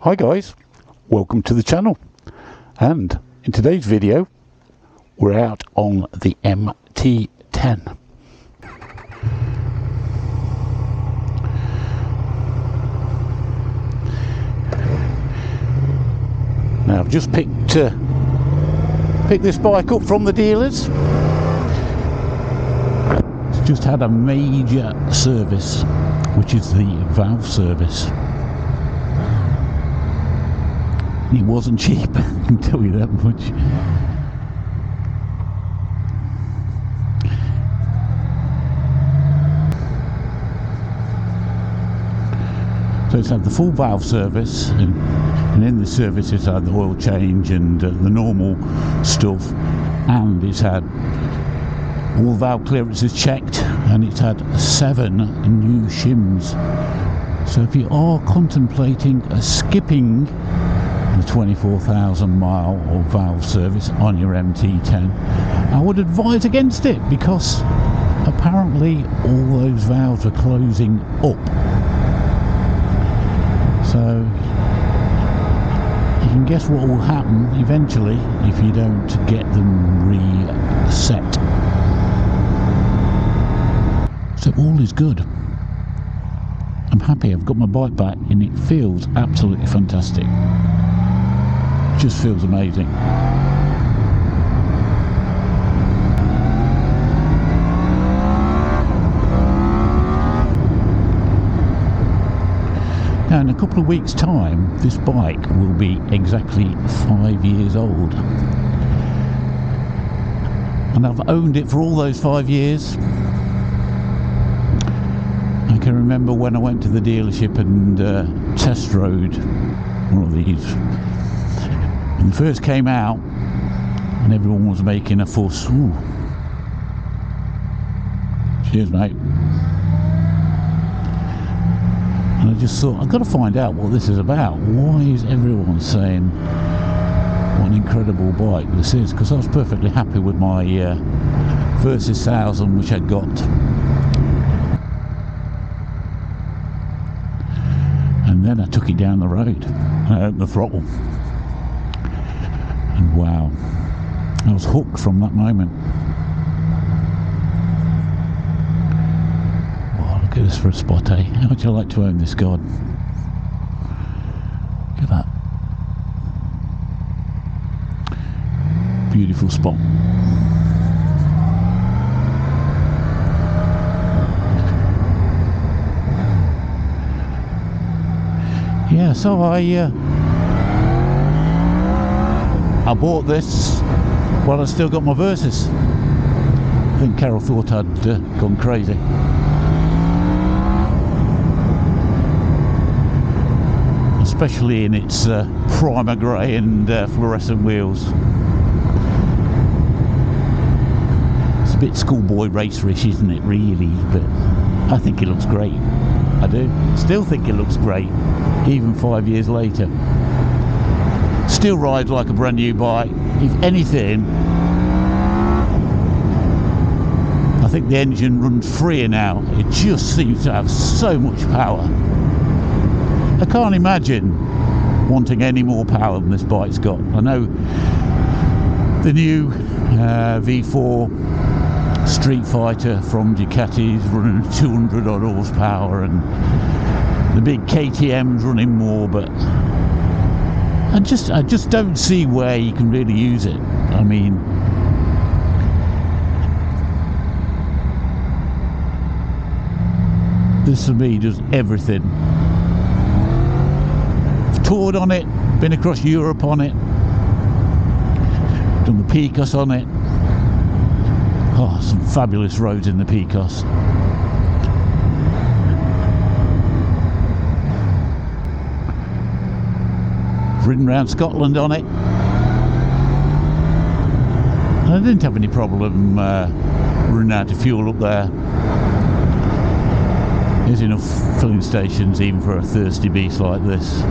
Hi guys, welcome to the channel, and in today's video we're out on the MT10. Now I've just picked this bike up from the dealers. It's just had a major service, which is the valve service. It wasn't cheap, I can tell you that much. So it's had the full valve service, and in the service it's had the oil change and the normal stuff, and it's had all valve clearances checked, and it's had 7 new shims. So if you are contemplating skipping the 24,000 mile or valve service on your MT10, I would advise against it, because apparently all those valves are closing up. So you can guess what will happen eventually if you don't get them reset. So all is good. I'm happy I've got my bike back and it feels absolutely fantastic. Just feels amazing. Now in a couple of weeks' time this bike will be exactly 5 years old, and I've owned it for all those 5 years. I can remember when I went to the dealership and test rode one of these. When they first came out and everyone was making a fuss. Ooh. Cheers, mate. And I just thought, I've got to find out what this is about. Why is everyone saying what an incredible bike this is? Because I was perfectly happy with my Versys 1000, which I got. And then I took it down the road and I opened the throttle. And wow, I was hooked from that moment. Wow, look at this for a spot, eh? How would you like to own this god? Look at that. Beautiful spot. Yeah, so I bought this while I still got my Versys. I think Carol thought I'd gone crazy. Especially in its primer grey and fluorescent wheels. It's a bit schoolboy racerish, isn't it, really? But I think it looks great. I do. Still think it looks great, even 5 years later. Still rides like a brand new bike. If anything, I think the engine runs freer now. It just seems to have so much power. I can't imagine wanting any more power than this bike's got. I know the new V4 Street Fighter from Ducati's running 200 odd horsepower, and the big KTM's running more, but I just don't see where you can really use it. I mean, this for me does everything. I've toured on it, been across Europe on it, done the Picos on it. Oh, some fabulous roads in the Picos. Ridden around Scotland on it. And I didn't have any problem running out of fuel up there. There's enough filling stations even for a thirsty beast like this.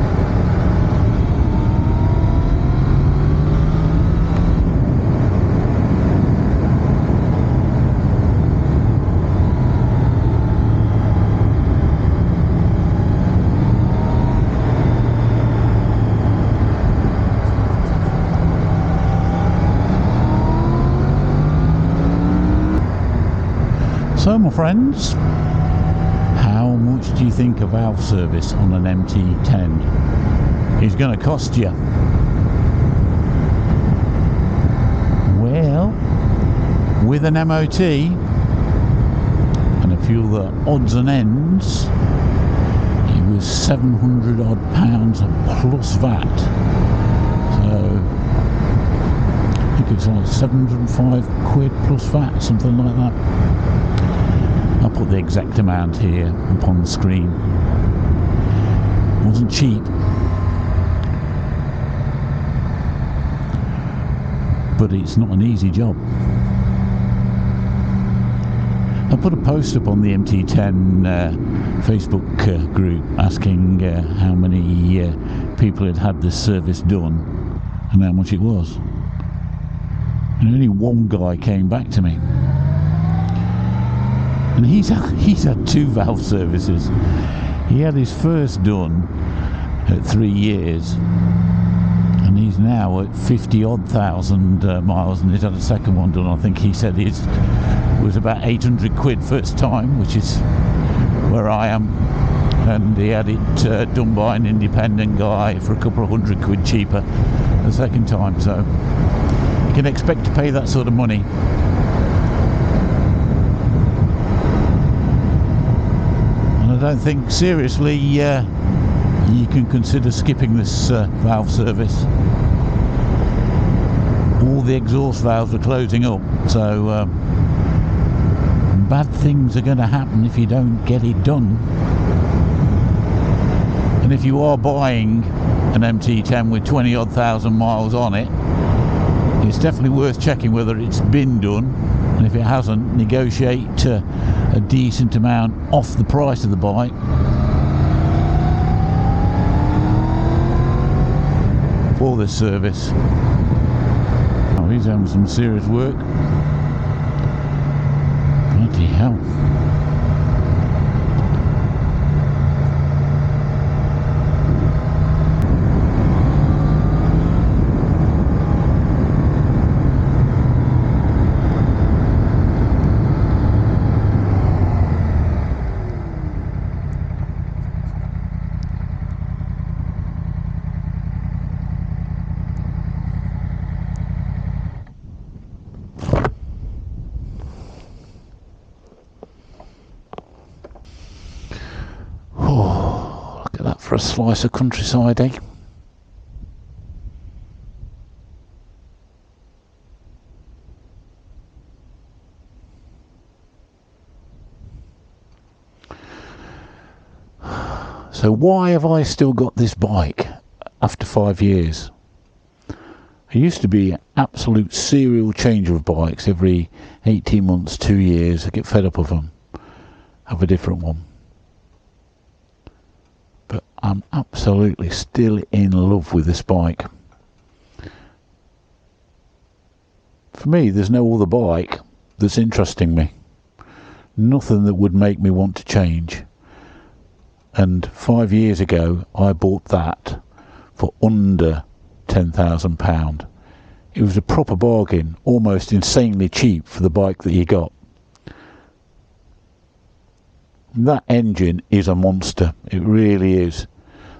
So my friends, how much do you think a valve service on an MT10 is going to cost you? Well, with an MOT and a few other odds and ends, it was £700 odd plus VAT. So I think it's like 705 quid plus VAT, something like that. I'll put the exact amount here up on the screen. It wasn't cheap, but it's not an easy job. I put a post up on the MT10 Facebook group asking how many people had had this service done and how much it was. And only one guy came back to me. And he's had 2 valve services. He had his first done at 3 years, and he's now at 50 odd thousand miles, and he's had a second one done. I think he said it was about 800 quid first time, which is where I am, and he had it done by an independent guy for a couple of hundred quid cheaper the second time. So you can expect to pay that sort of money. I don't think seriously you can consider skipping this valve service. All the exhaust valves are closing up, so bad things are going to happen if you don't get it done. And if you are buying an MT10 with 20 odd thousand miles on it, it's definitely worth checking whether it's been done, and if it hasn't, negotiate a decent amount off the price of the bike for this service. Oh, he's having some serious work. Bloody hell. Look at that for a slice of countryside, eh? So why have I still got this bike after 5 years? I used to be an absolute serial changer of bikes every 18 months, 2 years. I get fed up of them. Have a different one. But I'm absolutely still in love with this bike. For me, there's no other bike that's interesting me. Nothing that would make me want to change. And 5 years ago, I bought that for under £10,000. It was a proper bargain, almost insanely cheap for the bike that you got. That engine is a monster. It really is.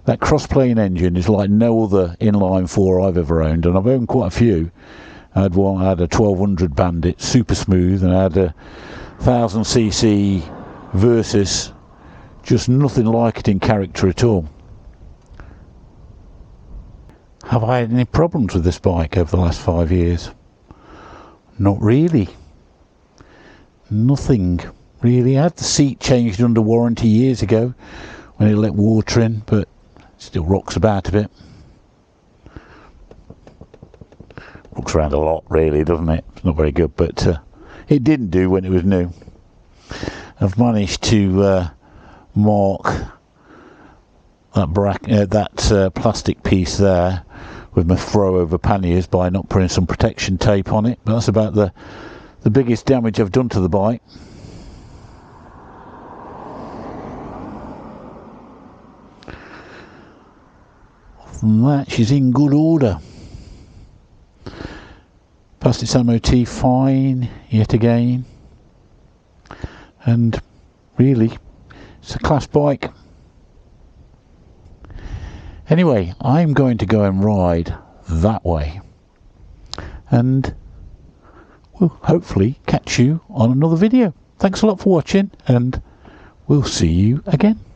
That cross-plane engine is like no other inline 4 I've ever owned, and I've owned quite a few. I had a 1200 Bandit, super smooth, and I had a 1000cc Versys, just nothing like it in character at all. Have I had any problems with this bike over the last 5 years? Not really. Nothing. Really, I had the seat changed under warranty years ago when it let water in, but it still rocks about a bit. Rocks around a lot, really, doesn't it? It's not very good, but it didn't do when it was new. I've managed to mark that plastic piece there with my throw over panniers by not putting some protection tape on it, but that's about the biggest damage I've done to the bike. And that she's in good order. Passed its MOT fine yet again. and really it's a class bike. Anyway, I'm going to go and ride that way, and we'll hopefully catch you on another video. Thanks a lot for watching, and we'll see you again.